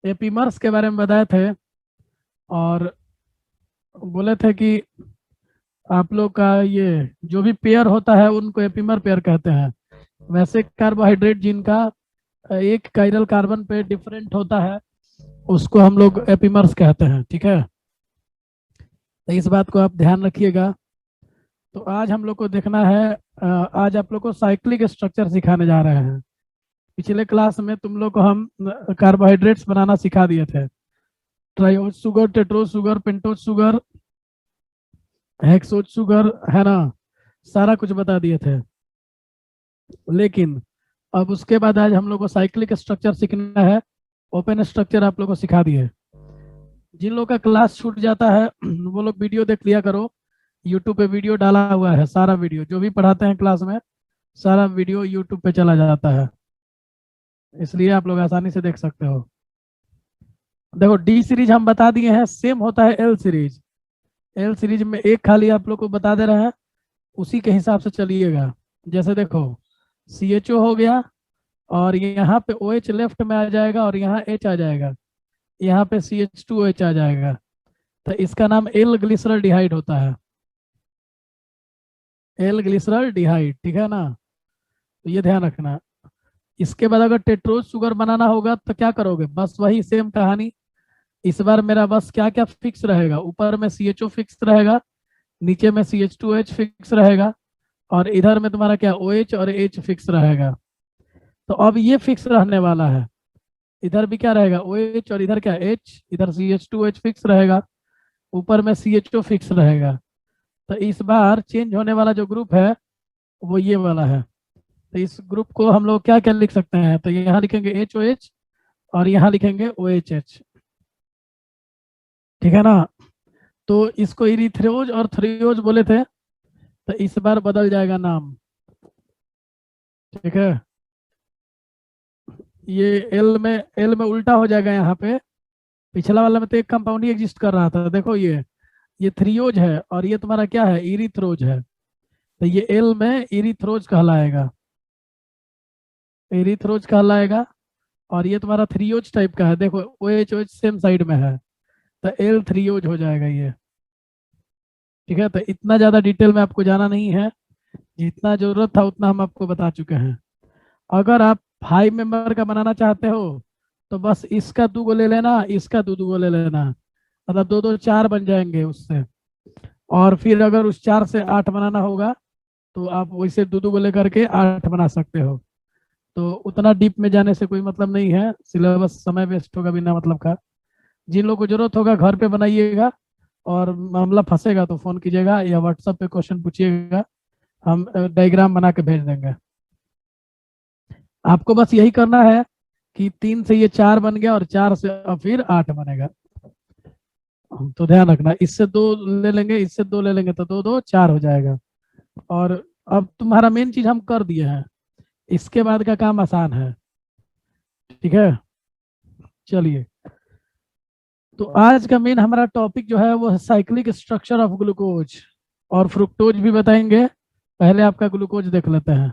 Epimers के बारे में बताए थे और बोले थे कि आप लोग का ये जो भी पेयर होता है उनको एपीमर पेयर कहते हैं। वैसे कार्बोहाइड्रेट जिनका एक कायरल कार्बन पे डिफरेंट होता है उसको हम लोग एपीमर्स कहते हैं। ठीक है, तो इस बात को आप ध्यान रखिएगा। तो आज हम लोग को देखना है, आज आप लोग को साइक्लिक स्ट्रक्चर सिखाने जा रहे हैं। पिछले क्लास में तुम लोग को हम कार्बोहाइड्रेट्स बनाना सिखा दिए थे। Triose sugar, tetrose sugar, pentose sugar, hexose sugar, है ना, सारा कुछ बता दिए थे। लेकिन अब उसके बाद आज हम लोग को साइक्लिक स्ट्रक्चर सीखना है। ओपन स्ट्रक्चर आप लोग को सिखा दिए। जिन लोग का क्लास छूट जाता है वो लोग वीडियो देख लिया करो। यूट्यूब पे वीडियो डाला हुआ है, सारा वीडियो जो भी पढ़ाते हैं क्लास में सारा वीडियो यूट्यूब पे चला जाता है, इसलिए आप लोग आसानी से देख सकते हो। देखो डी सीरीज हम बता दिए हैं, सेम होता है एल सीरीज। एल सीरीज में एक खाली आप लोग को बता दे रहे हैं, उसी के हिसाब से चलिएगा। जैसे देखो सी एच ओ हो गया और यहाँ पे ओ एच लेफ्ट में आ जाएगा और यहाँ एच आ जाएगा, यहाँ पे सी एच टू एच आ जाएगा, तो इसका नाम एल ग्लिसरल डिहाइड होता है। एल ग्लिसरल डिहाइड, ठीक है ना, तो ये ध्यान रखना। इसके बाद अगर टेट्रोज शुगर बनाना होगा तो क्या करोगे, बस वही सेम कहानी। इस बार मेरा बस क्या क्या फिक्स रहेगा, ऊपर में सी एच ओ फिक्स रहेगा, नीचे में C H two H fix रहेगा और इधर में तुम्हारा क्या ओ एच और एच फिक्स रहेगा। तो अब ये फिक्स रहने वाला है, इधर भी क्या रहेगा ओ एच और इधर क्या एच, इधर C H two H fix रहेगा, ऊपर में सी एच ओ फिक्स रहेगा। तो इस बार चेंज होने वाला जो ग्रुप है वो ये वाला है। तो इस ग्रुप को हम लोग क्या क्या लिख सकते हैं, तो यहाँ लिखेंगे एच ओ एच और यहाँ लिखेंगे ओ एच एच, ठीक है ना। तो इसको इरिथ्रोज और थ्रियोज बोले थे, तो इस बार बदल जाएगा नाम, ठीक है। ये एल में उल्टा हो जाएगा यहाँ पे। पिछला वाला में तो एक कंपाउंड ही एग्जिस्ट कर रहा था, देखो ये थ्रियोज है और ये तुम्हारा क्या है इरिथ्रोज है, तो ये एल में इरिथ्रोज कहलाएगा, इरिथ्रोज कहलाएगा। और ये तुम्हारा थ्रियोज टाइप का है, देखो ओ एच सेम साइड में है, तो एल थ्रियोज हो जाएगा ये, ठीक है। तो इतना ज़्यादा डिटेल में आपको जाना नहीं है, जितना जरूरत था उतना हम आपको बता चुके हैं। अगर आप 5 मेंबर का बनाना चाहते हो तो बस इसका 2 गो ले लेना, इसका 2 गो ले लेना, मतलब 2 2 4 बन जाएंगे उससे। और फिर अगर उस 4 से 8 बनाना होगा तो आप वैसे 2 2 गो लेकर के 8 बना सकते हो। तो उतना डीप में जाने से कोई मतलब नहीं है, सिलेबस समय वेस्ट होगा बिना मतलब का। जिन लोगों को जरूरत होगा घर पे बनाइएगा, और मामला फंसेगा तो फोन कीजिएगा या व्हाट्सएप पे क्वेश्चन पूछिएगा, हम डायग्राम बना के भेज देंगे। आपको बस यही करना है कि 3 से ये 4 बन गया और 4 से अब फिर 8 बनेगा। तो ध्यान रखना, इससे 2 ले लेंगे, इससे 2 ले लेंगे तो 2 2 4 हो जाएगा। और अब तुम्हारा मेन चीज हम कर दिए हैं, इसके बाद का काम आसान है, ठीक है। चलिए, तो आज का मेन हमारा टॉपिक जो है वो है साइक्लिक स्ट्रक्चर ऑफ ग्लूकोज, और फ्रुक्टोज भी बताएंगे। पहले आपका ग्लूकोज देख लेते हैं,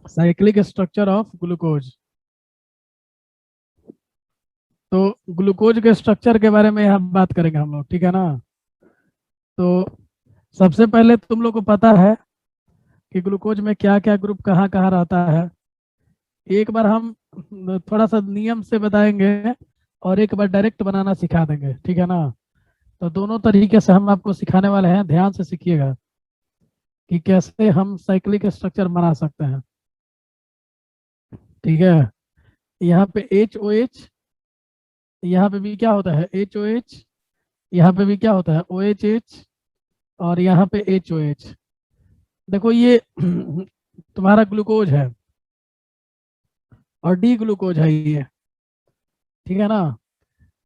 साइक्लिक स्ट्रक्चर ऑफ ग्लूकोज। तो ग्लूकोज के स्ट्रक्चर के बारे में यहाँ बात करेंगे हम लोग, ठीक है ना। तो सबसे पहले तुम लोग को पता है कि ग्लूकोज में क्या क्या ग्रुप कहाँ कहाँ रहता है। एक बार हम थोड़ा सा नियम से बताएंगे और एक बार डायरेक्ट बनाना सिखा देंगे, ठीक है ना। तो दोनों तरीके से हम आपको सिखाने वाले हैं, ध्यान से सीखिएगा कि कैसे हम साइक्लिक स्ट्रक्चर बना सकते हैं, ठीक है। यहाँ पे एच ओ एच, यहाँ पे भी क्या होता है एच ओ एच, यहाँ पे भी क्या होता है ओ एच एच, और यहाँ पे एच ओ एच। देखो ये तुम्हारा ग्लूकोज है और डी ग्लूकोज है ये, ठीक है ना।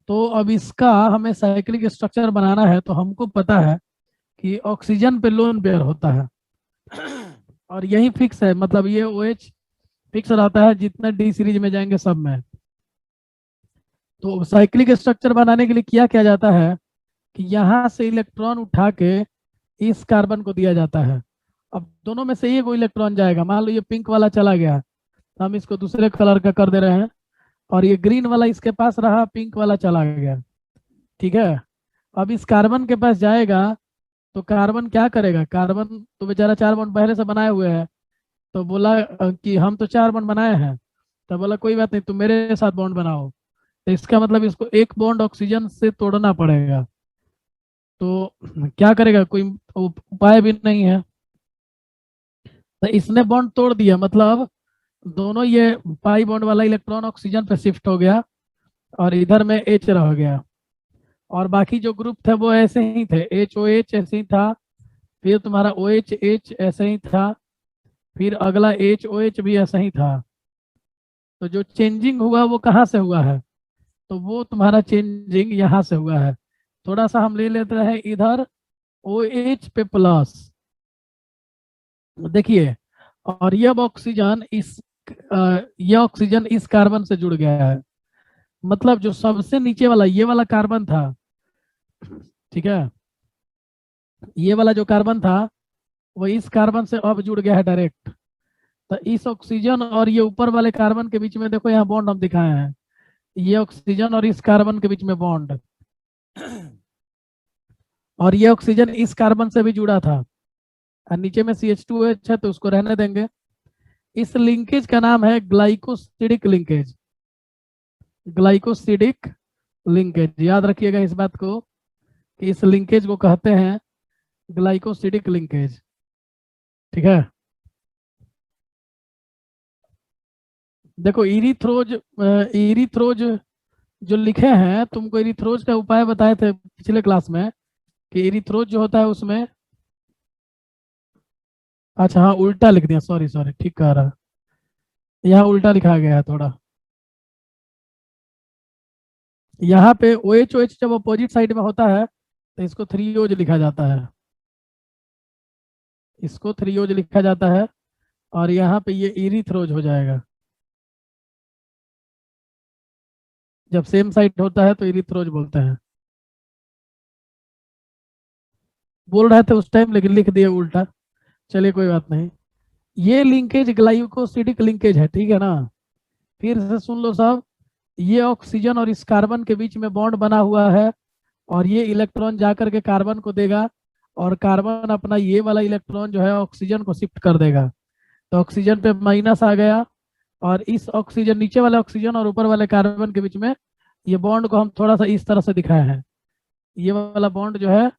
तो अब इसका हमें साइक्लिक स्ट्रक्चर बनाना है, तो हमको पता है कि ऑक्सीजन पे लोन पेयर होता है और यही फिक्स है, मतलब ये ओ एच फिक्स रहता है जितने डी सीरीज में जाएंगे सब में। तो साइक्लिक स्ट्रक्चर बनाने के लिए क्या किया जाता है कि यहाँ से इलेक्ट्रॉन उठा के इस कार्बन को दिया जाता है। अब दोनों में से एक इलेक्ट्रॉन जाएगा, मान लो ये पिंक वाला चला गया तो हम इसको दूसरे कलर का कर दे रहे हैं, और ये ग्रीन वाला इसके पास रहा, पिंक वाला चला गया। ठीक है, अब इस कार्बन के पास जाएगा तो कार्बन क्या करेगा, कार्बन तो बेचारा 4 बॉन्ड पहले से बनाए हुए है। तो बोला कि हम तो 4 बॉन्ड बनाए हैं। तो बोला कोई बात नहीं, तुम मेरे साथ बॉन्ड बनाओ। तो इसका मतलब इसको एक बॉन्ड ऑक्सीजन से तोड़ना पड़ेगा। तो क्या करेगा, कोई उपाय भी नहीं है। तो इसने बॉन्ड तोड़ दिया, मतलब दोनों ये पाई बॉन्ड वाला इलेक्ट्रॉन ऑक्सीजन पे शिफ्ट हो गया और इधर में एच रह गया। और बाकी जो ग्रुप थे वो ऐसे ही थे, एच ओ एच ऐसे ही था, फिर तुम्हारा ओ एच एच ऐसे ही था, फिर अगला एच ओ एच भी ऐसा ही था। तो जो चेंजिंग हुआ वो कहाँ से हुआ है, तो वो तुम्हारा चेंजिंग यहाँ से हुआ है। थोड़ा सा हम ले लेते हैं इधर ओ एच पे प्लस, देखिए। और ये अब ऑक्सीजन इस ये ऑक्सीजन इस कार्बन से जुड़ गया है। मतलब जो सबसे नीचे वाला ये वाला कार्बन था, ठीक है, ये वाला जो कार्बन था वो इस कार्बन से अब जुड़ गया है डायरेक्ट। तो इस ऑक्सीजन और ये ऊपर वाले कार्बन के बीच में देखो यहाँ बॉन्ड हम दिखाए हैं, ये ऑक्सीजन और इस कार्बन के बीच में बॉन्ड। और ये ऑक्सीजन इस कार्बन से भी जुड़ा था, और नीचे में CH2H है तो उसको रहने देंगे। इस लिंकेज का नाम है ग्लाइकोसिडिक लिंकेज। ग्लाइकोसिडिक लिंकेज, याद रखिएगा इस बात को कि इस लिंकेज को कहते हैं ग्लाइकोसिडिक लिंकेज। ठीक है, देखो इरिथ्रोज, इरिथ्रोज जो लिखे हैं, तुमको इरिथ्रोज का उपाय बताए थे पिछले क्लास में कि इरिथ्रोज जो होता है उसमें, अच्छा हाँ उल्टा लिख दिया, सॉरी सॉरी, ठीक कह रहा, यहाँ उल्टा लिखा गया है थोड़ा। यहाँ पे ओ एच जब अपोजिट साइड में होता है तो इसको थ्री ओज लिखा जाता है, इसको थ्री ओज लिखा जाता है। और यहाँ पे ये इरिथ्रोज हो जाएगा, जब सेम साइड होता है तो इरिथ्रोज बोलते हैं। बोल रहे थे उस टाइम लेकिन लिख दिए उल्टा, चलिए कोई बात नहीं। ये लिंकेज ग्लाइकोसिडिक लिंकेज है, ठीक है ना। फिर से सुन लो सब, ये ऑक्सीजन और इस कार्बन के बीच में बॉन्ड बना हुआ है, और ये इलेक्ट्रॉन जाकर के कार्बन को देगा, और कार्बन अपना ये वाला इलेक्ट्रॉन जो है ऑक्सीजन को शिफ्ट कर देगा। तो ऑक्सीजन पे माइनस आ गया, और इस ऑक्सीजन, नीचे वाले ऑक्सीजन और ऊपर वाले कार्बन के बीच में ये बॉन्ड को हम थोड़ा सा इस तरह से दिखाए हैं, ये वाला बॉन्ड जो है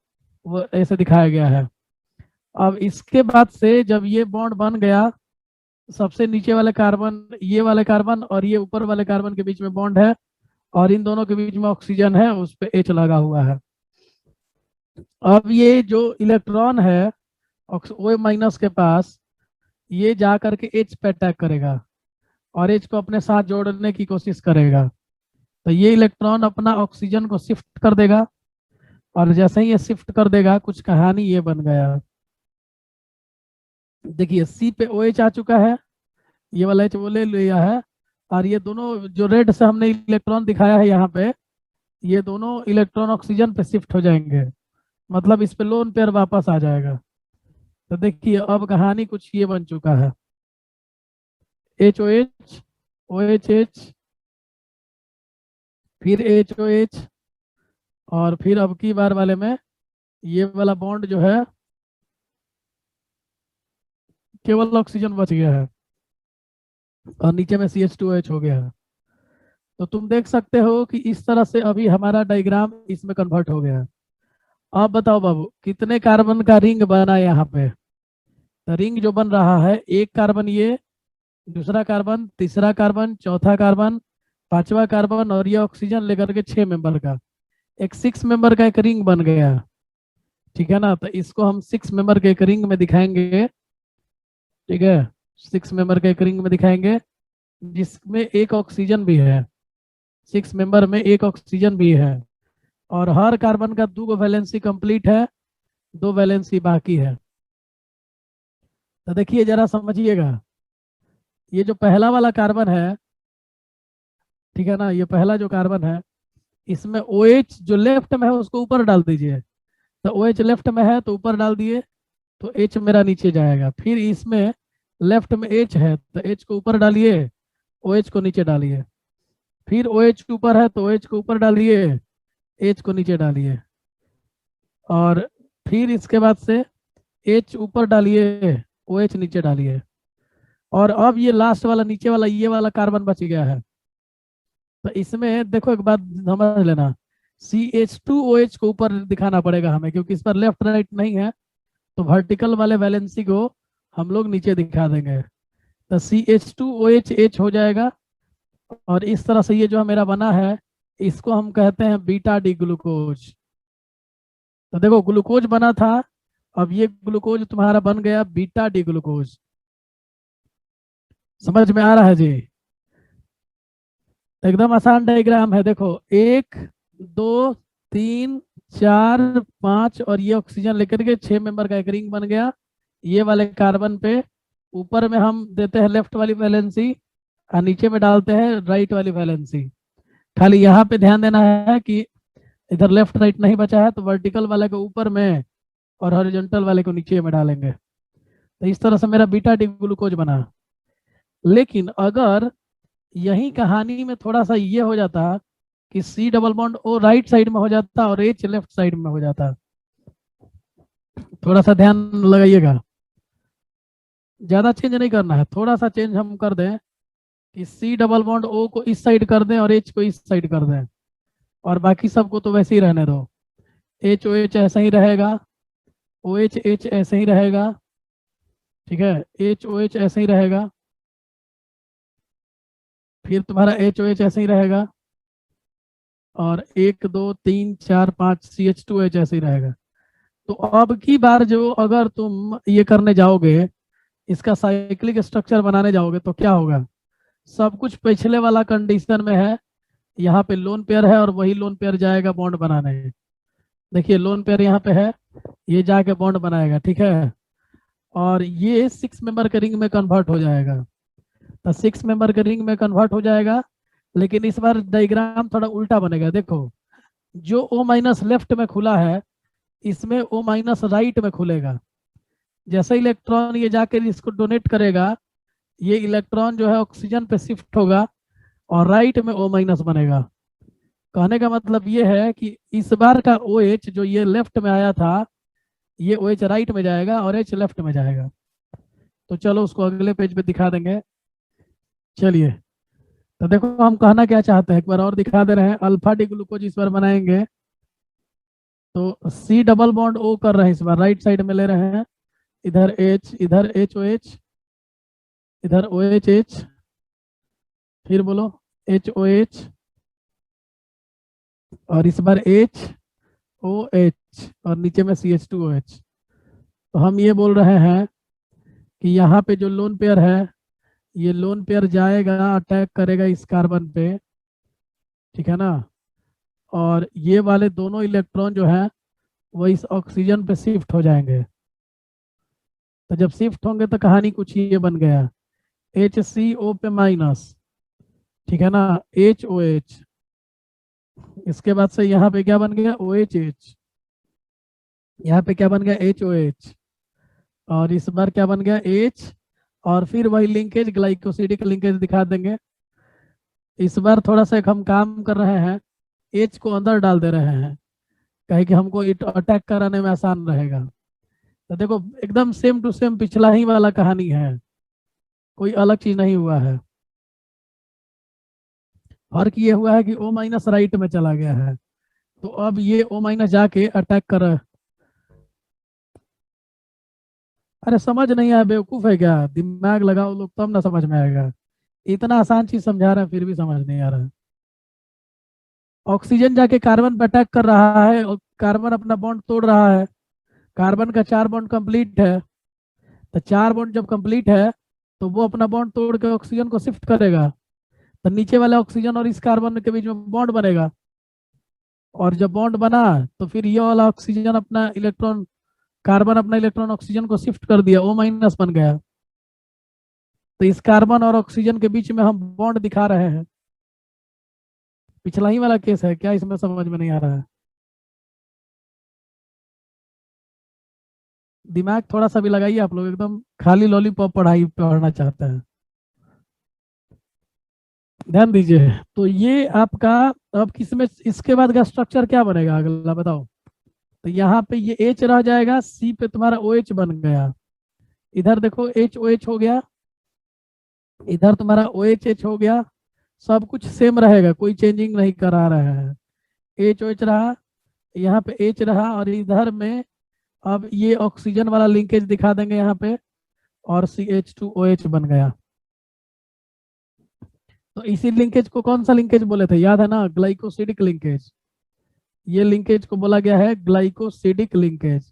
वो ऐसे दिखाया गया है। अब इसके बाद से जब ये बॉन्ड बन गया, सबसे नीचे वाले कार्बन, ये वाले कार्बन और ये ऊपर वाले कार्बन के बीच में बॉन्ड है, और इन दोनों के बीच में ऑक्सीजन है, उस पे एच लगा हुआ है। अब ये जो इलेक्ट्रॉन है ओ माइनस के पास, ये जा करके एच पे अटैक करेगा और एच को अपने साथ जोड़ने की कोशिश करेगा। तो ये इलेक्ट्रॉन अपना ऑक्सीजन को शिफ्ट कर देगा, और जैसे ही ये शिफ्ट कर देगा कुछ कहानी ये बन गया। देखिए सी पे ओ एच आ चुका है, ये वाला एच वो ले लिया है, और ये दोनों जो रेड से हमने इलेक्ट्रॉन दिखाया है यहाँ पे, ये दोनों इलेक्ट्रॉन ऑक्सीजन पे शिफ्ट हो जाएंगे, मतलब इस पे लोन पेयर वापस आ जाएगा। तो देखिए अब कहानी कुछ ये बन चुका है, H O H, O H H, फिर एच ओ एच, और फिर अब की बार वाले में ये वाला बॉन्ड जो है, केवल ऑक्सीजन बच गया है, और नीचे में CH2H हो गया है। तो तुम देख सकते हो कि इस तरह से अभी हमारा डायग्राम इसमें कन्वर्ट हो गया है। आप बताओ बाबू, कितने कार्बन का रिंग बना है यहाँ पे। तो रिंग जो बन रहा है, एक कार्बन ये, दूसरा कार्बन, तीसरा कार्बन, चौथा कार्बन, पांचवा कार्बन, और ये ऑक्सीजन लेकर के 6 मेंबर का एक 6 मेंबर का एक रिंग बन गया। ठीक है ना, तो इसको हम 6 मेंबर के एक रिंग में दिखाएंगे। ठीक है, 6 मेंबर के एक रिंग में दिखाएंगे, जिसमें एक ऑक्सीजन भी है, 6 मेंबर में एक ऑक्सीजन भी है, और हर कार्बन का 2 वैलेंसी कंप्लीट है, 2 वैलेंसी बाकी है। तो देखिए जरा समझिएगा, ये जो पहला वाला कार्बन है, ठीक है ना, ये पहला जो कार्बन है, इसमें ओ एच जो लेफ्ट में है उसको ऊपर डाल दीजिए। तो ओ एच लेफ्ट में है तो ऊपर डाल दिए, तो एच मेरा नीचे जाएगा। फिर इसमें लेफ्ट में एच है तो एच को ऊपर डालिए, ओ एच को नीचे डालिए। फिर ओ एच ऊपर है तो ओ एच को ऊपर डालिए, एच को नीचे डालिए, और फिर इसके बाद से एच ऊपर डालिए, ओ एच नीचे डालिए, और अब ये लास्ट वाला नीचे वाला ये वाला कार्बन बच गया है। तो इसमें देखो एक बात समझ लेना, CH2OH को ऊपर दिखाना पड़ेगा हमें, क्योंकि इस पर लेफ्ट राइट नहीं है, तो वर्टिकल वाले वैलेंसी को हम लोग नीचे दिखा देंगे। तो CH2OH H हो जाएगा, और इस तरह से ये जो मेरा बना है, इसको हम कहते हैं बीटा डी ग्लूकोज। तो देखो ग्लूकोज बना था, अब ये ग्लूकोज तुम्हारा बन गया बीटा डी ग्लूकोज। समझ में आ रहा है जी? एकदम आसान डायग्राम है, देखो 1 2 3 4 5, और ये ऑक्सीजन लेकर के 6 मेंबर का एक रिंग बन गया। ये वाले कार्बन पे ऊपर में हम देते हैं लेफ्ट वाली वैलेंसी, और नीचे में डालते हैं राइट वाली वैलेंसी। खाली यहाँ पे ध्यान देना है कि इधर लेफ्ट राइट नहीं बचा है, तो वर्टिकल वाले को ऊपर में और हॉरिजॉन्टल वाले को नीचे में डालेंगे। तो इस तरह से मेरा बीटा डी ग्लूकोज बना। लेकिन अगर यही कहानी में थोड़ा सा ये हो जाता कि C double bond O right side में हो जाता और H लेफ्ट साइड में हो जाता, थोड़ा सा ध्यान लगाइएगा, ज्यादा चेंज नहीं करना है, थोड़ा सा चेंज हम कर दें कि C डबल बॉन्ड O को इस साइड कर दें और H को इस साइड कर दें, और बाकी सबको तो वैसे ही रहने दो। HOH ऐसा ही रहेगा, OH ऐसे ही रहेगा, ठीक है, HOH ऐसे ही रहेगा, फिर तुम्हारा HOH ऐसे ही रहेगा, और 1 2 3 4 5 CH2H ऐसे ही रहेगा। तो अब की बार जो अगर तुम ये करने जाओगे, इसका साइक्लिक स्ट्रक्चर बनाने जाओगे, तो क्या होगा? सब कुछ पिछले वाला कंडीशन में है, यहाँ पे लोन पेयर है और वही लोन पेयर जाएगा बॉन्ड बनाने। देखिए लोन पेयर यहाँ पे है, ये जाके बॉन्ड बनाएगा, ठीक है, और ये 6 मेंबर के रिंग में कन्वर्ट हो जाएगा। तो 6 मेंबर के रिंग में कन्वर्ट हो जाएगा, लेकिन इस बार डायग्राम थोड़ा उल्टा बनेगा। देखो जो O- लेफ्ट में खुला है, इसमें O- राइट में खुलेगा। जैसे इलेक्ट्रॉन ये जाकर इसको डोनेट करेगा, ये इलेक्ट्रॉन जो है ऑक्सीजन पे शिफ्ट होगा और राइट में O- बनेगा। कहने का मतलब ये है कि इस बार का OH जो ये लेफ्ट में आया था, ये OH राइट में जाएगा और H लेफ्ट में जाएगा। तो चलो उसको अगले पेज पे दिखा देंगे। चलिए, तो देखो हम कहना क्या चाहते हैं, एक बार और दिखा दे रहे हैं। अल्फा डी ग्लूकोज इस बार बनाएंगे, तो C डबल बॉन्ड O कर रहे हैं, इस बार राइट साइड में ले रहे हैं, इधर H, इधर HOH, इधर OHH, फिर बोलो HOH, और इस बार HOH, और नीचे में CH2OH। तो हम ये बोल रहे हैं कि यहाँ पे जो लोन पेयर है, ये लोन पेयर जाएगा, अटैक करेगा इस कार्बन पे, ठीक है ना, और ये वाले दोनों इलेक्ट्रॉन जो है वो इस ऑक्सीजन पे शिफ्ट हो जाएंगे। तो जब शिफ्ट होंगे तो कहानी कुछ ये बन गया, HCO पे माइनस, ठीक है ना, HOH, इसके बाद से यहाँ पे क्या बन गया, OHH, यहाँ पे क्या बन गया, HOH, और इस बार क्या बन गया, H, और फिर वही लिंकेज ग्लाइकोसिडिक लिंकेज दिखा देंगे। इस बार थोड़ा सा एक हम काम कर रहे हैं, H को अंदर डाल दे रहे हैं, कहे कि हमको अटैक कराने में आसान रहेगा। तो देखो एकदम सेम टू सेम पिछला ही वाला कहानी है, कोई अलग चीज नहीं हुआ है। फर्क ये हुआ है कि O- राइट में चला गया है, तो अब ये O- जाके अटैक कर रहा है। अरे समझ नहीं आया, बेवकूफ है क्या? दिमाग लगाओ लोग तब ना समझ में आएगा। इतना आसान चीज समझा रहे हैं फिर भी समझ नहीं आ रहा है। ऑक्सीजन जाके कार्बन पे अटैक कर रहा है और कार्बन अपना बॉन्ड तोड़ रहा है। कार्बन का 4 बॉन्ड कंप्लीट है, तो 4 बॉन्ड जब कंप्लीट है तो वो अपना बॉन्ड तोड़ के ऑक्सीजन को शिफ्ट करेगा, तो नीचे वाले ऑक्सीजन और इस कार्बन के बीच में बॉन्ड बनेगा, और जब बॉन्ड बना तो फिर ये वाला ऑक्सीजन अपना इलेक्ट्रॉन, कार्बन अपना इलेक्ट्रॉन ऑक्सीजन को शिफ्ट कर दिया, O- बन गया। तो इस कार्बन और ऑक्सीजन के बीच में हम बॉन्ड दिखा रहे हैं। पिछला ही वाला केस है क्या? इसमें समझ में नहीं आ रहा है? दिमाग थोड़ा सा भी लगाइए आप लोग, एकदम खाली लॉलीपॉप पढ़ाई पढ़ना चाहते हैं। ध्यान दीजिए। तो ये आपका, अब किसमें इसके बाद का स्ट्रक्चर क्या बनेगा अगला बताओ। तो यहाँ पे ये H रह जाएगा, C पे तुम्हारा OH बन गया, इधर देखो HOH हो गया, इधर तुम्हारा OHH हो गया। सब कुछ सेम रहेगा, कोई चेंजिंग नहीं करा रहा है। HOH रहा, यहाँ पे H रहा, और इधर में अब ये ऑक्सीजन वाला लिंकेज दिखा देंगे यहाँ पे, और CH2OH बन गया। तो इसी लिंकेज को कौन सा लिंकेज बोले थे, याद है ना, ग्लाइकोसिडिक लिंकेज। ये लिंकेज को बोला गया है ग्लाइकोसिडिक लिंकेज,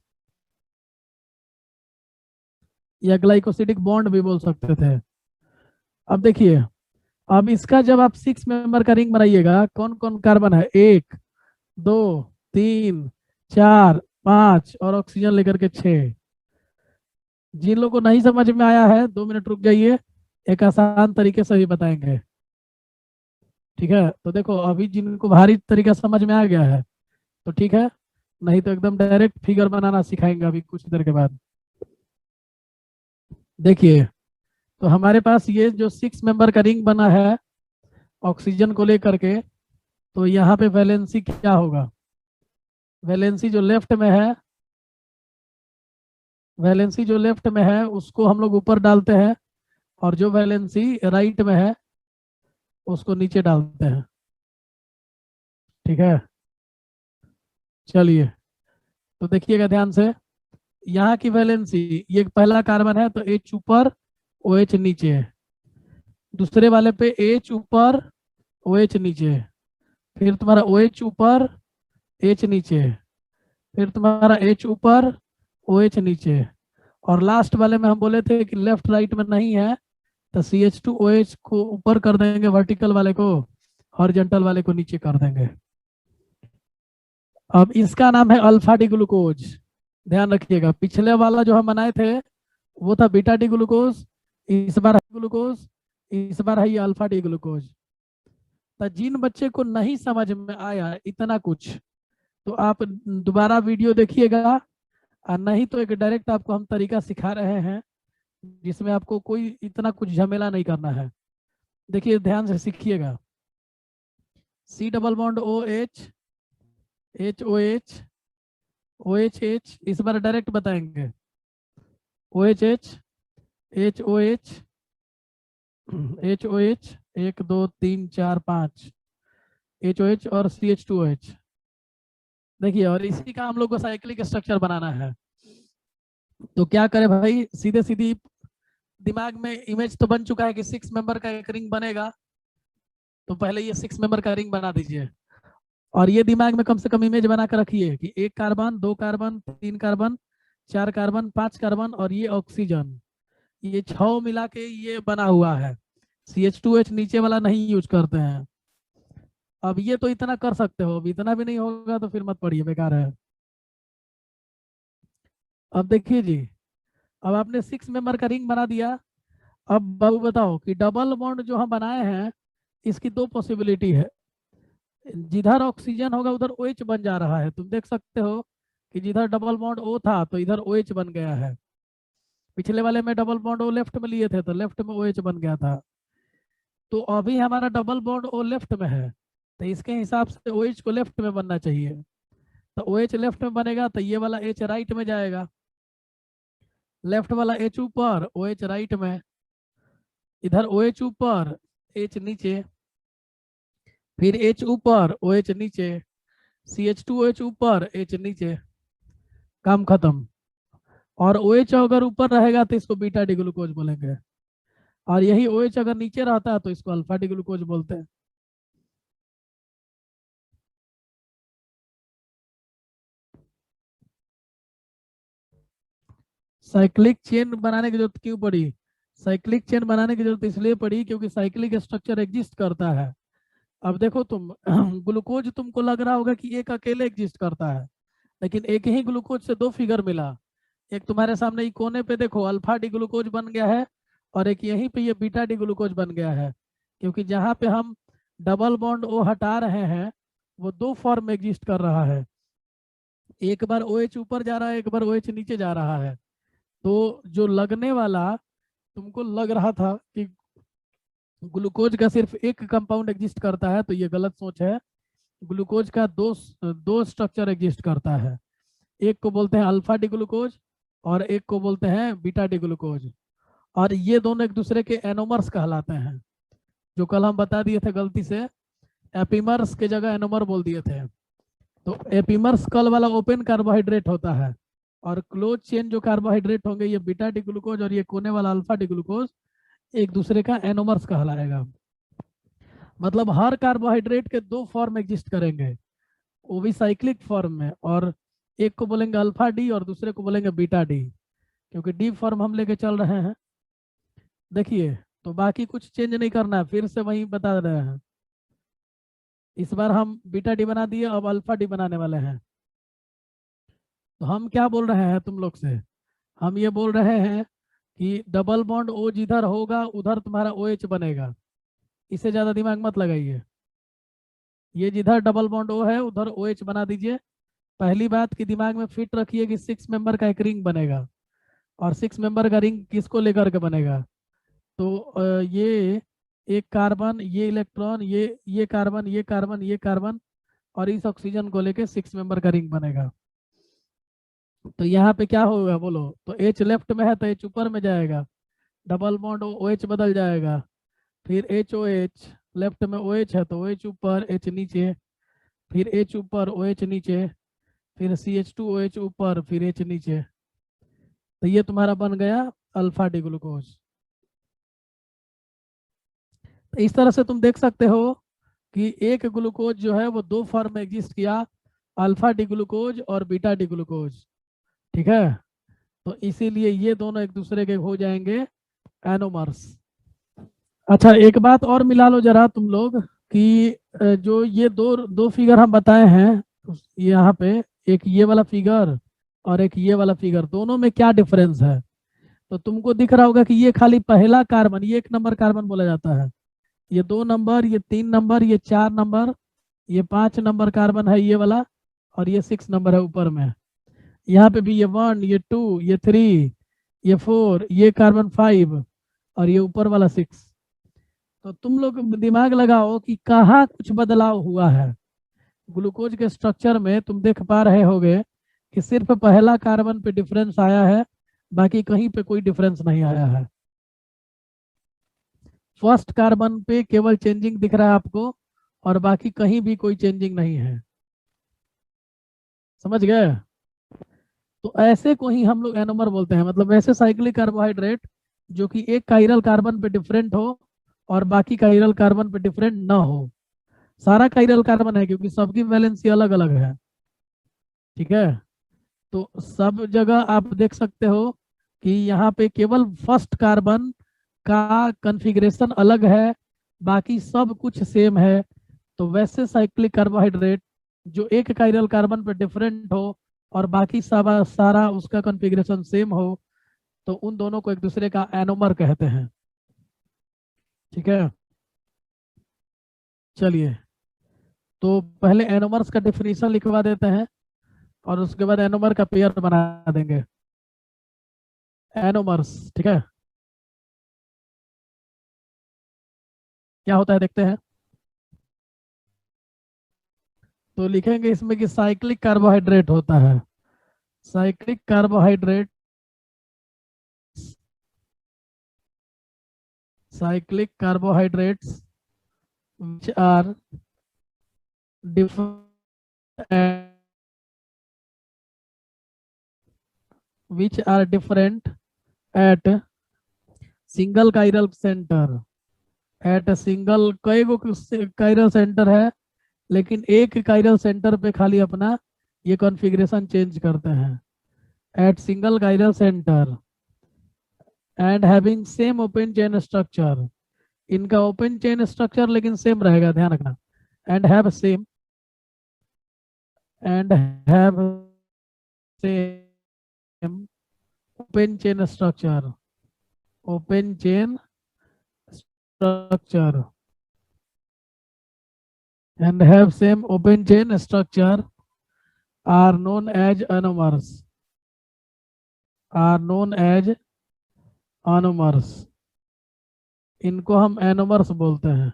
या ग्लाइकोसिडिक बॉन्ड भी बोल सकते थे। अब देखिए, अब इसका जब आप 6 मेंबर का रिंग बनाइएगा, कौन कौन कार्बन है, 1, 2, 3, 4, 5 और ऑक्सीजन लेकर के 6। जिन लोगों को नहीं समझ में आया है 2 मिनट रुक जाइए, एक आसान तरीके से भी बताएंगे। ठीक है, तो देखो अभी जिनको भारी तरीका समझ में आ गया है तो ठीक है, नहीं तो एकदम डायरेक्ट फिगर बनाना सिखाएंगे अभी कुछ देर के बाद। देखिए, तो हमारे पास ये जो 6 मेंबर का रिंग बना है ऑक्सीजन को लेकर के, तो यहाँ पे वैलेंसी क्या होगा, वैलेंसी जो लेफ्ट में है, वैलेंसी जो लेफ्ट में है उसको हम लोग ऊपर डालते हैं, और जो वैलेंसी राइट में है उसको नीचे डालते हैं। ठीक है, चलिए, तो देखिएगा ध्यान से। यहाँ की वैलेंसी, ये पहला कार्बन है तो H ऊपर OH नीचे है, दूसरे वाले पे H ऊपर OH नीचे, फिर तुम्हारा OH ऊपर H नीचे, फिर तुम्हारा H ऊपर OH नीचे, और लास्ट वाले में हम बोले थे कि लेफ्ट राइट में नहीं है, तो CH2OH को ऊपर कर देंगे वर्टिकल वाले को, हॉरिजॉन्टल वाले को नीचे कर देंगे। अब इसका नाम है अल्फा डी ग्लूकोज। ध्यान रखिएगा, पिछले वाला जो हम बनाए थे वो था बीटा डी ग्लूकोज, इस बार है ग्लूकोज, इस बार है ये अल्फा डी ग्लूकोज। तो जिन बच्चे को नहीं समझ में आया इतना कुछ, तो आप दोबारा वीडियो देखिएगा, और नहीं तो एक डायरेक्ट आपको हम तरीका सिखा रहे हैं जिसमें आपको कोई इतना कुछ झमेला नहीं करना है। देखिए ध्यान से सीखिएगा, C double bond OH, HOH, OHH, इस बार डायरेक्ट बताएंगे, OHH, HOH, HOH, 1, 2, 3, 4, 5, HOH और CH2OH। देखिए, और इसी का हम लोग को साइक्लिक स्ट्रक्चर बनाना है। तो क्या करें भाई, सीधे सीधी दिमाग में इमेज तो बन चुका है कि 6 मेंबर का एक रिंग बनेगा, तो पहले ये 6 मेंबर का रिंग बना दीजिए, और ये दिमाग में कम से कम इमेज बना कर रखिए कि 1 carbon, 2 carbon, 3 carbon, 4 carbon, 5 carbon, और ये ऑक्सीजन, ये 6 मिला के ये बना हुआ है। CH2H नीचे वाला नहीं यूज करते हैं। अब ये तो इतना कर सकते हो, अब इतना भी नहीं होगा तो फिर मत पढ़िए, बेकार है। अब देखिए जी, अब आपने 6 मेंबर का रिंग बना दिया। अब बाबू बताओ कि डबल बॉन्ड जो हम बनाए हैं इसकी दो पॉसिबिलिटी है, जिधर ऑक्सीजन होगा उधर OH बन जा रहा है, तुम देख सकते हो कि जिधर डबल बॉन्ड O था तो इधर OH बन गया है। पिछले वाले में डबल बॉन्ड O लेफ्ट में लिए थे तो लेफ्ट में OH बन गया था। तो अभी हमारा डबल बॉन्ड O लेफ्ट में है, तो इसके हिसाब से OH को लेफ्ट में बनना चाहिए। तो OH लेफ्ट में बनेगा तो ये वाला H राइट में जाएगा, लेफ्ट वाला H ऊपर OH राइट में, इधर OH ऊपर H नीचे, फिर H ऊपर OH नीचे, CH2OH ऊपर H नीचे, काम खत्म। और OH अगर ऊपर रहेगा तो इसको बीटा डी ग्लूकोज बोलेंगे, और यही OH अगर नीचे रहता है तो इसको अल्फा डी ग्लूकोज बोलते हैं। साइक्लिक चेन बनाने की जरूरत क्यों पड़ी, साइक्लिक चेन बनाने की जरूरत इसलिए पड़ी क्योंकि साइक्लिक स्ट्रक्चर एग्जिस्ट करता है। अब देखो तुम ग्लूकोज तुमको लग रहा होगा कि एक अकेले एग्जिस्ट करता है, लेकिन एक ही ग्लूकोज से दो फिगर मिला। एक तुम्हारे सामने ये कोने पे देखो अल्फा डी ग्लूकोज बन गया है, और एक यहीं पे ये बीटा डी ग्लूकोज बन गया है, क्योंकि जहाँ पे हम डबल बॉन्ड ओ हटा रहे हैं वो दो फॉर्म में एग्जिस्ट कर रहा है, एक बार OH ऊपर जा रहा है, एक बार OH नीचे जा रहा है। तो जो लगने वाला तुमको लग रहा था कि ग्लूकोज का सिर्फ एक कंपाउंड एग्जिस्ट करता है, तो ये गलत सोच है। ग्लूकोज का दो स्ट्रक्चर एग्जिस्ट करता है। एक को बोलते हैं अल्फा डी ग्लूकोज और एक को बोलते हैं बीटा डी ग्लूकोज। और ये दोनों एक दूसरे के एनोमर्स कहलाते हैं। जो कल हम बता दिए थे गलती से, एपिमर्स के जगह एनोमर बोल दिए थे। तो एपिमर्स कल वाला ओपन कार्बोहाइड्रेट होता है, और क्लोज चेन जो कार्बोहाइड्रेट होंगे ये बीटा डी ग्लूकोज और ये कोने वाला अल्फा डी ग्लूकोज एक दूसरे का एनोमर्स कहलाएगा। मतलब हर कार्बोहाइड्रेट के दो फॉर्म एग्जिस्ट करेंगे, वो भी साइक्लिक फॉर्म में, और एक को बोलेंगे अल्फा डी और दूसरे को बोलेंगे बीटा डी, क्योंकि डी फॉर्म हम लेके चल रहे हैं। देखिए, तो बाकी कुछ चेंज नहीं करना है, फिर से वही बता रहे हैं। इस बार हम बीटा डी बना दिए, अब अल्फा डी बनाने वाले हैं। तो हम क्या बोल रहे हैं तुम लोग से, हम ये बोल रहे हैं कि डबल बॉन्ड ओ जिधर होगा उधर तुम्हारा ओ एच बनेगा। इससे ज़्यादा दिमाग मत लगाइए। ये जिधर डबल बॉन्ड ओ है उधर ओ एच बना दीजिए। पहली बात की दिमाग में फिट रखिए कि 6 मेंबर का एक रिंग बनेगा, और 6 मेंबर का रिंग किसको लेकर के बनेगा, तो ये एक कार्बन, ये इलेक्ट्रॉन, ये कार्बन, ये कार्बन, ये कार्बन, और इस ऑक्सीजन को लेके 6 मेंबर का रिंग बनेगा। तो यहाँ पे क्या होगा बोलो, तो एच लेफ्ट में है तो एच ऊपर में जाएगा, डबल बॉन्ड ओ एच बदल जाएगा, फिर एच ओ एच, लेफ्ट में ओ एच है तो ओ एच ऊपर एच नीचे, फिर एच ऊपर ओ एच नीचे, फिर C H two O H ऊपर, फिर एच नीचे। तो ये तुम्हारा बन गया अल्फा डी ग्लूकोज। तो इस तरह से तुम देख सकते हो कि एक ग्लूकोज जो है वो दो फॉर्म में एग्जिस्ट किया, अल्फा डी ग्लूकोज और बीटा डी ग्लूकोज। ठीक है, तो इसीलिए ये दोनों एक दूसरे के हो जाएंगे एनोमर्स। अच्छा, एक बात और मिला लो जरा तुम लोग कि जो ये दो दो फिगर हम बताए हैं यहाँ पे, एक ये वाला फिगर और एक ये वाला फिगर, दोनों में क्या डिफरेंस है। तो तुमको दिख रहा होगा कि ये खाली पहला कार्बन, ये 1 नंबर कार्बन बोला जाता है, ये 2 नंबर, ये 3 नंबर, ये 4 नंबर, ये 5 नंबर कार्बन है ये वाला, और ये 6 नंबर है ऊपर में। यहाँ पे भी ये 1, ये 2, ये 3, ये 4, ये कार्बन 5, और ये ऊपर वाला 6। तो तुम लोग दिमाग लगाओ कि कहाँ कुछ बदलाव हुआ है ग्लूकोज के स्ट्रक्चर में। तुम देख पा रहे होगे कि सिर्फ पहला कार्बन पे डिफरेंस आया है, बाकी कहीं पे कोई डिफरेंस नहीं आया है। फर्स्ट कार्बन पे केवल चेंजिंग दिख रहा है आपको, और बाकी कहीं भी कोई चेंजिंग नहीं है। समझ गए। तो ऐसे को ही हम लोग एनोमर बोलते हैं, मतलब ऐसे साइक्लिक कार्बोहाइड्रेट जो कि एक काइरल कार्बन पे डिफरेंट हो और बाकी काइरल कार्बन पे डिफरेंट ना हो। सारा काइरल कार्बन है क्योंकि सबकी वैलेंसी अलग अलग है। ठीक है, तो सब जगह आप देख सकते हो कि यहाँ पे केवल फर्स्ट कार्बन का कॉन्फ़िगरेशन अलग है, बाकी सब कुछ सेम है। तो वैसे साइक्लिक कार्बोहाइड्रेट जो एक काइरल कार्बन पर डिफरेंट हो और बाकी सारा सारा उसका कॉन्फ़िगरेशन सेम हो, तो उन दोनों को एक दूसरे का एनोमर कहते हैं। ठीक है, चलिए, तो पहले एनोमर्स का डिफिनीशन लिखवा देते हैं और उसके बाद एनोमर का पेयर बना देंगे। एनोमर्स, ठीक है, क्या होता है देखते हैं। तो लिखेंगे इसमें कि साइक्लिक कार्बोहाइड्रेट होता है। Cyclic carbohydrate, cyclic carbohydrates which are different which are different at single chiral center, at single, कई गो कायरल सेंटर है, लेकिन एक कायरल सेंटर पे खाली अपना ये कॉन्फ़िगरेशन चेंज करते हैं। At single chiral centre and having same open chain structure, इनका ओपन चेन स्ट्रक्चर लेकिन सेम रहेगा, ध्यान रखना। And have same, and have same open chain structure, open chain structure and have same open chain structure are known as anomers, are known as anomers। इनको हम anomers बोलते हैं।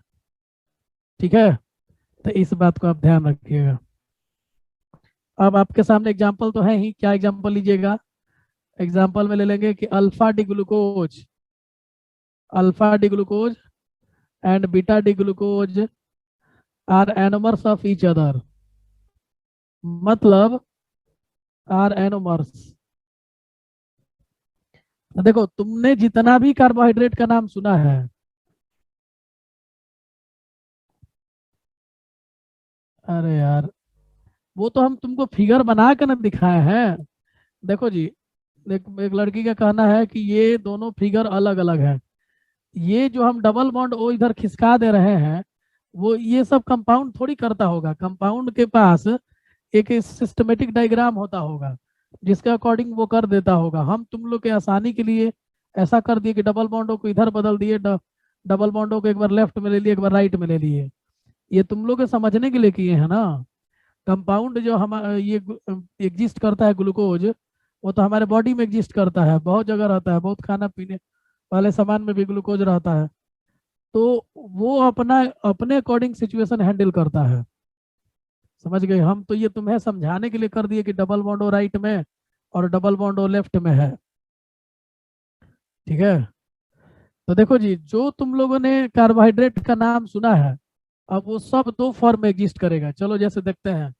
ठीक है, तो इस बात को आप ध्यान रखिएगा। अब आपके सामने एग्जाम्पल तो है ही, क्या एग्जाम्पल लीजिएगा? एग्जाम्पल में ले लेंगे कि alpha D glucose, alpha D glucose and beta D glucose are anomers of each other, मतलब आर एनोमर्स। देखो, तुमने जितना भी कार्बोहाइड्रेट का नाम सुना है, अरे यार, वो तो हम तुमको फिगर बना के ना दिखाए हैं। देखो जी, एक लड़की का कहना है कि ये दोनों फिगर अलग अलग है। ये जो हम डबल बॉन्ड ओ इधर खिसका दे रहे हैं, वो ये सब कंपाउंड थोड़ी करता होगा। कंपाउंड के पास एक सिस्टमेटिक डायग्राम होता होगा, जिसके अकॉर्डिंग वो कर देता होगा। हम तुम लोग के आसानी के लिए ऐसा कर दिए कि डबल बॉन्डों को इधर बदल दिए, डबल बॉन्डों को एक बार लेफ्ट में ले लिए, एक बार राइट में ले लिए। ये तुम लोग के समझने के लिए किए हैं ना। कंपाउंड जो हम ये एग्जिस्ट करता है ग्लूकोज, वो तो हमारे बॉडी में एग्जिस्ट करता है, बहुत जगह रहता है, बहुत खाना पीने वाले सामान में भी ग्लूकोज रहता है। तो वो अपना अपने अकॉर्डिंग सिचुएशन हैंडल करता है। समझ गए? हम तो ये तुम्हें समझाने के लिए कर दिए कि डबल बॉन्डो राइट में और डबल बॉन्डो लेफ्ट में है। ठीक है, तो देखो जी, जो तुम लोगों ने कार्बोहाइड्रेट का नाम सुना है, अब वो सब दो फॉर्म में एग्जिस्ट करेगा। चलो जैसे देखते हैं,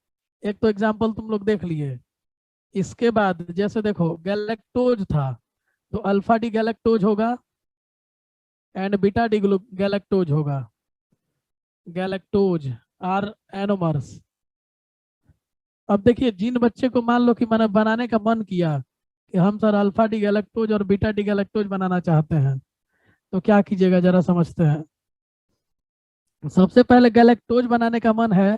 एक तो एग्जाम्पल तुम लोग देख लिए। इसके बाद जैसे देखो, गैलेक्टोज था, तो अल्फा डी गैलेक्टोज होगा एंड बीटा डी गैलेक्टोज होगा। Galactose are anomers. अब देखिए, जिन बच्चे को मान लो कि मैंने बनाने का मन किया कि हम सर अल्फा डी गैलेक्टोज और बीटा डी गैलेक्टोज बनाना चाहते हैं, तो क्या कीजिएगा जरा समझते हैं। सबसे पहले गैलेक्टोज बनाने का मन है,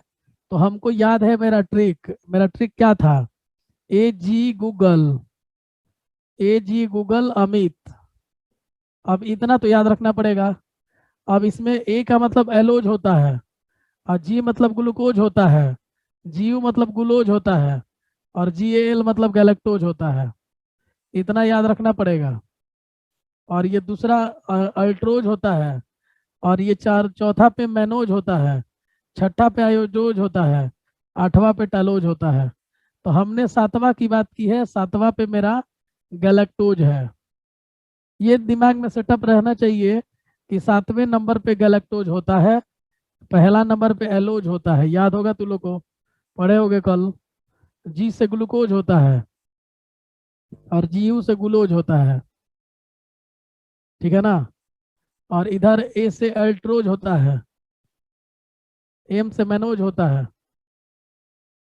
तो हमको याद है मेरा ट्रिक क्या था? ए जी गूगल अमित। अब इतना तो याद रखना पड़ेगा। अब इसमें ए का मतलब एलोज होता है, और जी मतलब ग्लूकोज होता है, जी यू मतलब ग्लूकोज होता है, और जी ए एल मतलब गैलेक्टोज होता है। इतना याद रखना पड़ेगा। और ये दूसरा अल्ट्रोज होता है, और ये चौथा पे मैनोज होता है, छठा पे आयोडोज होता है, आठवां पे टालोज होता है। तो हमने सातवां की बात की है, सातवां पे मेरा गैलेक्टोज है। ये दिमाग में सेटअप रहना चाहिए कि सातवें नंबर पे गैलेक्टोज होता है, पहला नंबर पे एलोज होता है, याद होगा तुम लोग को, पढ़े होगे कल। जी से ग्लूकोज होता है, और जी यू से ग्लूकोज होता है। ठीक है ना? और इधर ए से अल्ट्रोज होता है, एम से मैनोज होता है,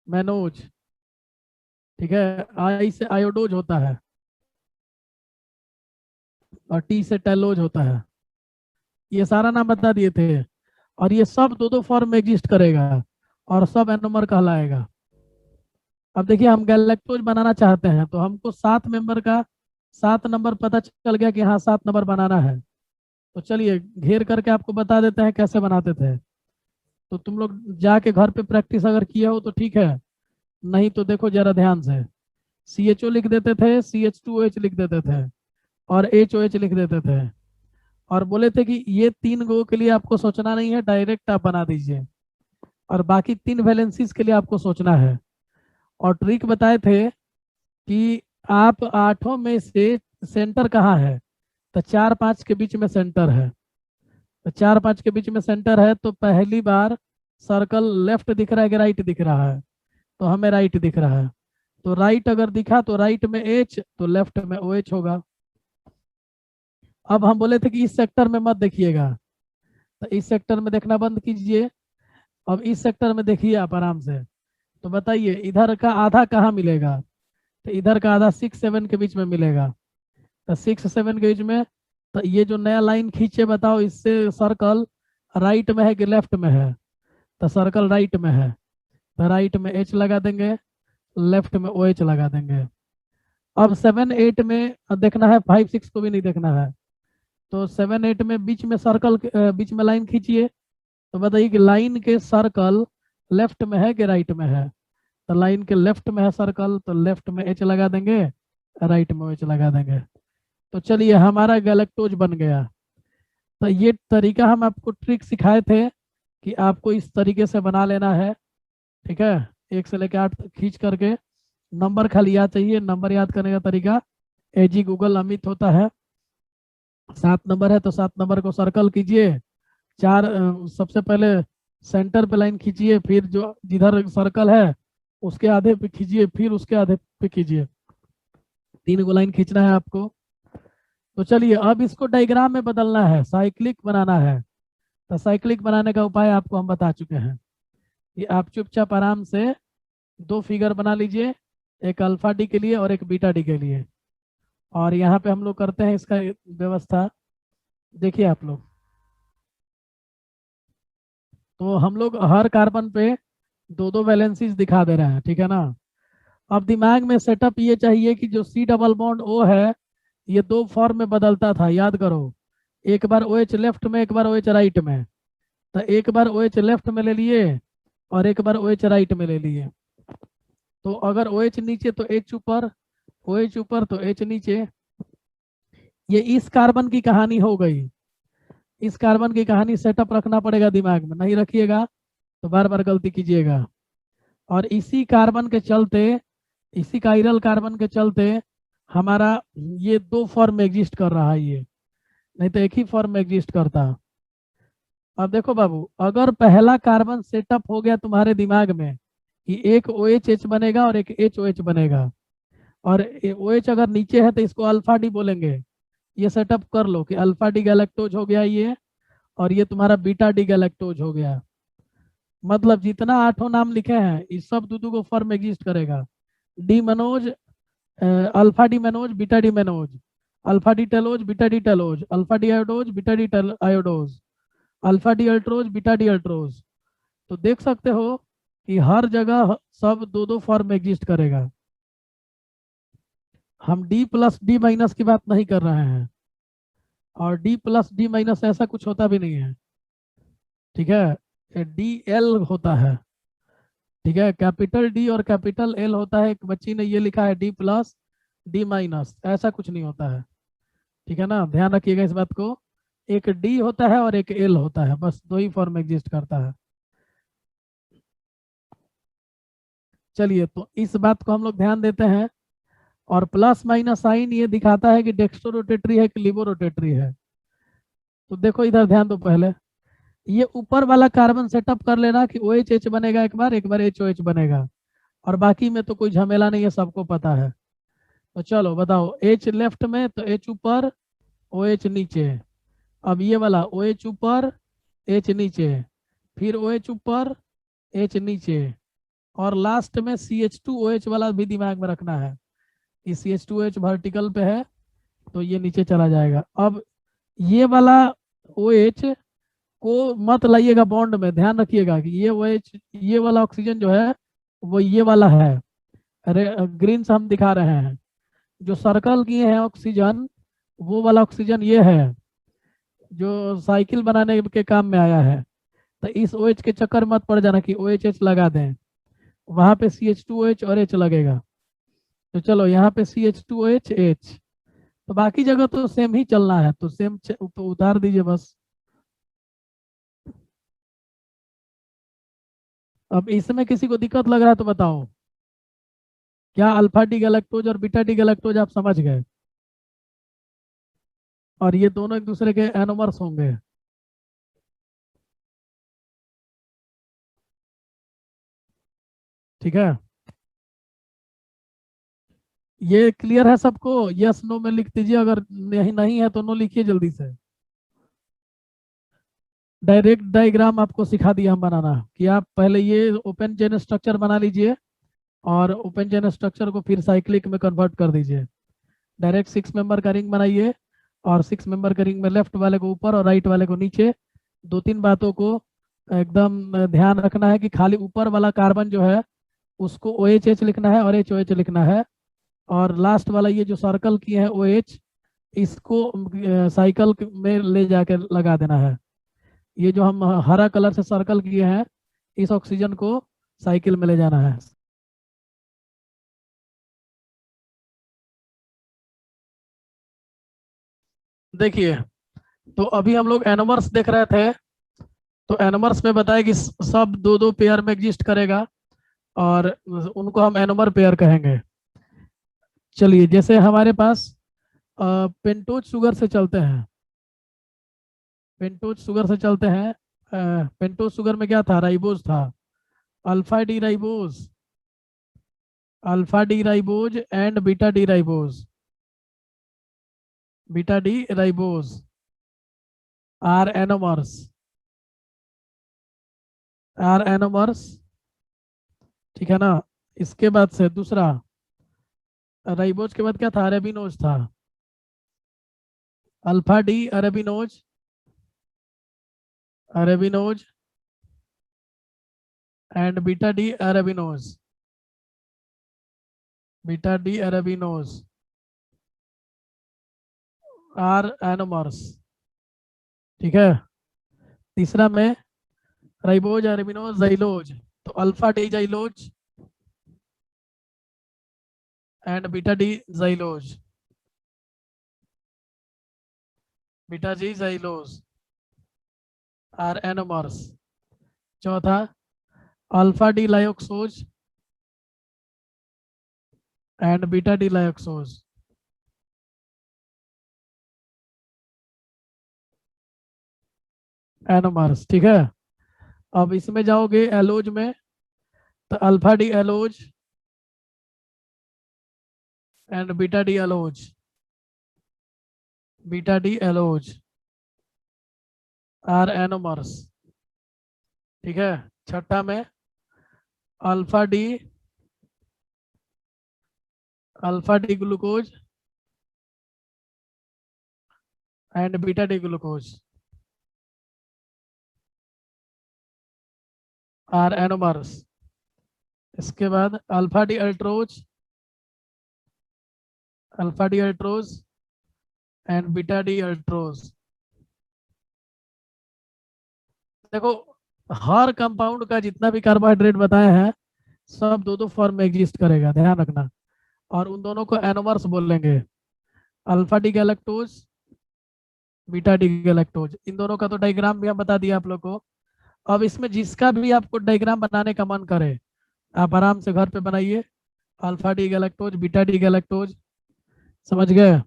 मैनोज। ठीक है, आई से आयोडोज होता है, और टी से टेलोज होता है। ये सारा नाम बता दिए थे। और ये सब दो दो फॉर्म में एग्जिस्ट करेगा, और सब एनोमर कहलाएगा। अब देखिए, हम गैलेक्टोज बनाना चाहते हैं, तो हमको 7 मेंबर का 7 नंबर पता चल गया कि हाँ 7 नंबर बनाना है। तो चलिए घेर करके आपको बता देते हैं कैसे बनाते थे। तो तुम लोग जाके घर पे प्रैक्टिस अगर किए हो तो ठीक है, नहीं तो देखो जरा ध्यान से। CHO लिख देते थे, CH2OH लिख देते थे, और HOH लिख देते थे। और बोले थे कि ये 3 गो के लिए आपको सोचना नहीं है, डायरेक्ट आप बना दीजिए। और बाकी 3 वैलेंसीज के लिए आपको सोचना है। और ट्रिक बताए थे कि आप आठों में से सेंटर कहाँ है, तो 4 5 के बीच में सेंटर है। तो 4 5 के बीच में सेंटर है, तो पहली बार सर्कल लेफ्ट दिख रहा है कि राइट दिख रहा है? तो हमें राइट दिख रहा है। तो राइट अगर दिखा तो राइट में H, तो लेफ्ट में OH होगा। अब हम बोले थे कि इस सेक्टर में मत देखिएगा, तो इस सेक्टर में देखना बंद कीजिए। अब इस सेक्टर में देखिए आप आराम से। तो बताइए इधर का आधा कहाँ मिलेगा? तो इधर का आधा 6 7 के बीच में मिलेगा। तो 6 7 के बीच में, तो ये जो नया लाइन खींचे बताओ, इससे सर्कल राइट में है कि लेफ्ट में है? तो सर्कल राइट में है, तो राइट में H लगा देंगे, लेफ्ट में OH लगा देंगे। अब 7 8 में देखना है, 5 6 को भी नहीं देखना है। तो 7 8 में बीच में सर्कल, बीच में लाइन खींचिए। तो बताइए कि लाइन के सर्कल लेफ्ट में है कि राइट में है? तो लाइन के लेफ्ट में है सर्कल, तो लेफ्ट में H लगा देंगे, राइट में OH लगा देंगे। तो चलिए हमारा गैलेक्टोज बन गया। तो ये तरीका हम आपको ट्रिक सिखाए थे कि आपको इस तरीके से बना लेना है। ठीक है, 1 से लेकर 8 तक खींच करके नंबर खाली याद चाहिए। नंबर याद करने का तरीका एजी गूगल अमित होता है। 7 नंबर है तो 7 नंबर को सर्कल कीजिए। सबसे पहले सेंटर पे लाइन खींचिए, फिर जो जिधर सर्कल है उसके आधे पे खींचिए, फिर उसके आधे पे कीजिए। 3 गो लाइन खींचना है आपको। तो चलिए अब इसको डायग्राम में बदलना है, साइक्लिक बनाना है। तो साइक्लिक बनाने का उपाय आपको हम बता चुके हैं कि आप चुपचाप आराम से 2 फिगर बना लीजिए, एक अल्फा डी के लिए और एक बीटा डी के लिए। और यहाँ पे हम लोग करते हैं इसका व्यवस्था। देखिए आप लोग, तो हम लोग हर कार्बन पे 2 2 वैलेंसीज दिखा दे रहे हैं, ठीक है ना। अब दिमाग में सेटअप ये चाहिए कि जो सी डबल बॉन्ड ओ है ये 2 फॉर्म में बदलता था, याद करो। एक बार ओ एच लेफ्ट में, एक बार ओ एच राइट में। तो एक बार ओ एच लेफ्ट में ले लिए और एक बार ओ एच राइट में ले लिए। तो अगर ओ एच नीचे तो एच ऊपर, ओ एच ऊपर तो एच नीचे। ये इस कार्बन की कहानी हो गई। इस कार्बन की कहानी सेटअप रखना पड़ेगा दिमाग में, नहीं रखिएगा तो बार बार गलती कीजिएगा। और इसी कार्बन के चलते, इसी कायरल कार्बन के चलते हमारा ये 2 फॉर्म में एग्जिस्ट कर रहा है ये, नहीं तो एक ही फॉर्म में एग्जिस्ट करता। अब देखो बाबू, अगर पहला कार्बन सेटअप हो गया तुम्हारे दिमाग में कि एक ओ एच एच बनेगा और एक एच ओ एच बनेगा, और ओ एच अगर नीचे है तो इसको अल्फा डी बोलेंगे। ये सेटअप कर लो कि अल्फा डी गैलेक्टोज हो गया ये, और ये तुम्हारा बीटा डी गैलेक्टोज हो गया। मतलब जितना 8 नाम लिखे हैं इस सब दो को फॉर्म एग्जिस्ट करेगा। D mannose, alpha D mannose, beta D mannose, alpha D talose, beta D talose, alpha D idose, beta D idose, alpha D altrose, beta D altrose. तो देख सकते हो कि हर जगह सब 2 2 फॉर्म में एग्जिस्ट करेगा। हम डी प्लस डी माइनस की बात नहीं कर रहे हैं, और डी प्लस डी माइनस ऐसा कुछ होता भी नहीं है। ठीक है, डी एल होता है। ठीक है, कैपिटल डी और कैपिटल एल होता है। एक बच्ची ने ये लिखा है डी प्लस डी माइनस, ऐसा कुछ नहीं होता है। ठीक है ना, ध्यान रखिएगा इस बात को। एक डी होता है और एक एल होता है, बस 2 ही फॉर्म एग्जिस्ट करता है। चलिए, तो इस बात को हम लोग ध्यान देते हैं। और प्लस माइनस साइन ये दिखाता है कि डेक्स्ट्रो रोटेटरी है कि लिबो रोटेटरी है। तो देखो इधर ध्यान दो पहले, ये ऊपर वाला कार्बन सेटअप कर लेना कि ओ एच एच बनेगा एक बार एच ओ एच बनेगा। और बाकी में तो कोई झमेला नहीं है, सबको पता है। तो चलो बताओ, एच लेफ्ट में तो एच ऊपर, ओ एच नीचे। अब ये वाला ओ एच ऊपर, एच नीचे, फिर ओ एच ऊपर, एच नीचे। और लास्ट में C H two O H वाला भी दिमाग में रखना है कि C H two H vertical पे है तो ये नीचे चला जाएगा। अब ये वाला ओ एच को मत लाइएगा बॉन्ड में, ध्यान रखिएगा कि ये ओ एच, ये वाला ऑक्सीजन जो है वो ये वाला है। अरे ग्रीन से हम दिखा रहे हैं, जो सर्कल किए हैं ऑक्सीजन वो वाला ऑक्सीजन ये है जो साइकिल बनाने के काम में आया है। तो इस ओ एच के चक्कर मत पड़ जाना कि ओ एच एच लगा दें, वहां पे C H two O H और एच लगेगा। तो चलो यहाँ पे C H two O H H, तो बाकी जगह तो सेम ही चलना है, तो सेम उतार दीजिए बस। अब इसमें किसी को दिक्कत लग रहा है तो बताओ, क्या अल्फा डी गैलेक्टोज और बीटा डी गैलेक्टोज आप समझ गए? और ये दोनों एक दूसरे के एनोमर्स होंगे। ठीक है, ये क्लियर है सबको? यस नो में लिख दीजिए, अगर नहीं नहीं है तो नो लिखिए जल्दी से। डायरेक्ट डायग्राम आपको सिखा दिया हम बनाना, कि आप पहले ये ओपन चेन स्ट्रक्चर बना लीजिए और ओपन चेन स्ट्रक्चर को फिर साइक्लिक में कन्वर्ट कर दीजिए। डायरेक्ट 6 मेंबर का रिंग बनाइए, और 6 मेंबर के रिंग में लेफ्ट वाले को ऊपर और राइट वाले को नीचे। 2 3 बातों को एकदम ध्यान रखना है कि खाली ऊपर वाला कार्बन जो है उसको ओ एच एच लिखना है और एच ओ एच लिखना है। और लास्ट वाला ये जो सर्कल किए हैं ओ एच, इसको साइकिल में ले जाकर लगा देना है। ये जो हम हरा कलर से सर्कल किए हैं इस ऑक्सीजन को साइकिल में ले जाना है। देखिए, तो अभी हम लोग एनोमर्स देख रहे थे, तो एनोमर्स में बताया कि सब दो दो पेयर में एग्जिस्ट करेगा और उनको हम एनोमर पेयर कहेंगे। चलिए, जैसे हमारे पास पेंटोज शुगर से चलते हैं, पेंटोज शुगर से चलते हैं। पेंटोज शुगर में क्या था? राइबोज था, alpha D ribose, alpha D ribose and beta D ribose, beta D ribose are anomers, are anomers. ठीक है ना? इसके बाद से दूसरा, राइबोज के बाद क्या था? अरेबिनोज था, alpha D arabinose, arabinose and beta D arabinose, beta D arabinose are anomers. ठीक है। तीसरा में राइबोज अरेबिनोज जाइलोज, तो alpha D xylose and beta D xylose, beta D xylose are anomers. चौथा, alpha D lyxose and beta D lyxose, anomers. ठीक है। अब इसमें जाओगे एलोज में, तो alpha D allose and beta D allose, beta D allose are anomers. ठीक है। छठा में alpha D, alpha D glucose and beta D glucose are anomers. इसके बाद alpha D altrose, alpha D altrose and beta D altrose. देखो, हर compound का जितना भी कार्बोहाइड्रेट बताया है सब दो दो फॉर्म में एग्जिस्ट करेगा, ध्यान रखना। और उन दोनों को एनोमर्स बोलेंगे, alpha D galactose, beta D galactose. इन दोनों का तो डायग्राम भी हम बता दिया आप लोग को। अब इसमें जिसका भी आपको डायग्राम बनाने का मन करे आप आराम से घर पे बनाइए, alpha D galactose, beta D galactose, समझ गए?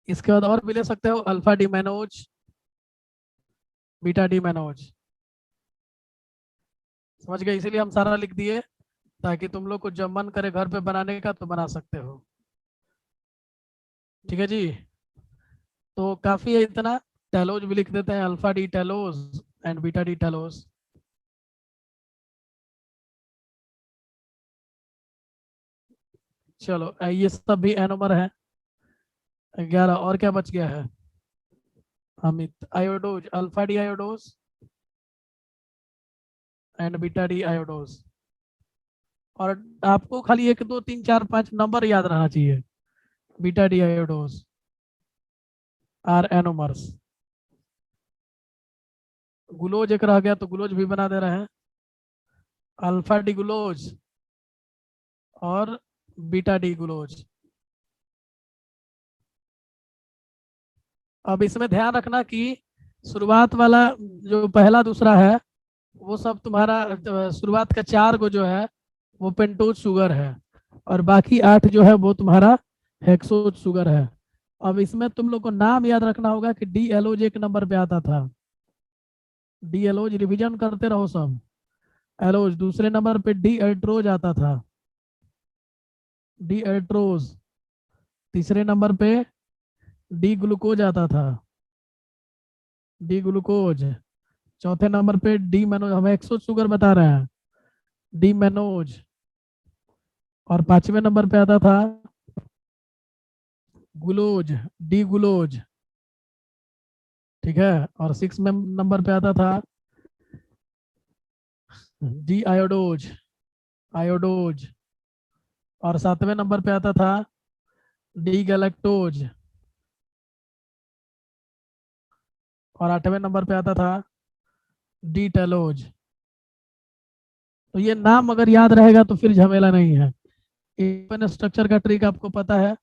इसके बाद और भी ले सकते हो, alpha D mannose, beta D mannose, समझ गए? इसीलिए हम सारा लिख दिए ताकि तुम लोग को जब मन करे घर पे बनाने का तो बना सकते हो। ठीक है जी। तो काफी है इतना। टेलोज भी लिख देते हैं, alpha D talose and beta D talose. चलो, ये सब भी एनोमर है। 11 और क्या बच गया है? Amit, idose, alpha D idose and beta D idose. और आपको खाली 1 2 3 4 5 नंबर याद रहना चाहिए। Beta D idose are anomers. Glucose एक रह गया तो ग्लूकोज भी बना दे रहे हैं, अल्फा डी ग्लूकोज और बीटा डी ग्लूकोज। अब इसमें ध्यान रखना कि शुरुआत वाला जो पहला दूसरा है वो सब तुम्हारा शुरुआत का 4 को जो है वो पेंटोज शुगर है, और बाकी 8 जो है वो तुम्हारा हेक्सोज शुगर है। अब इसमें तुम लोग को नाम याद रखना होगा कि डी एलोज 1 नंबर पे आता था, डी एलोज, रिविजन करते रहो सब। एलोज दूसरे नंबर पे डी एल्ट्रोज आता था, डी एल्ट्रोज। तीसरे नंबर पे डी ग्लूकोज आता था, डी ग्लूकोज। चौथे नंबर पे डी मेनोज, हम एक्सोज शुगर बता रहे हैं, डी मेनोज। और 5वें नंबर पे आता था ग्लूकोज, डी ग्लूकोज। ठीक है। और 6 में नंबर पे आता था डी आयोडोज, आयोडोज। और 7वें नंबर पे आता था डी गैलेक्टोज। और 8वें नंबर पे आता था डी टेलोज। तो ये नाम अगर याद रहेगा तो फिर झमेला नहीं है। स्ट्रक्चर का ट्रिक आपको पता है।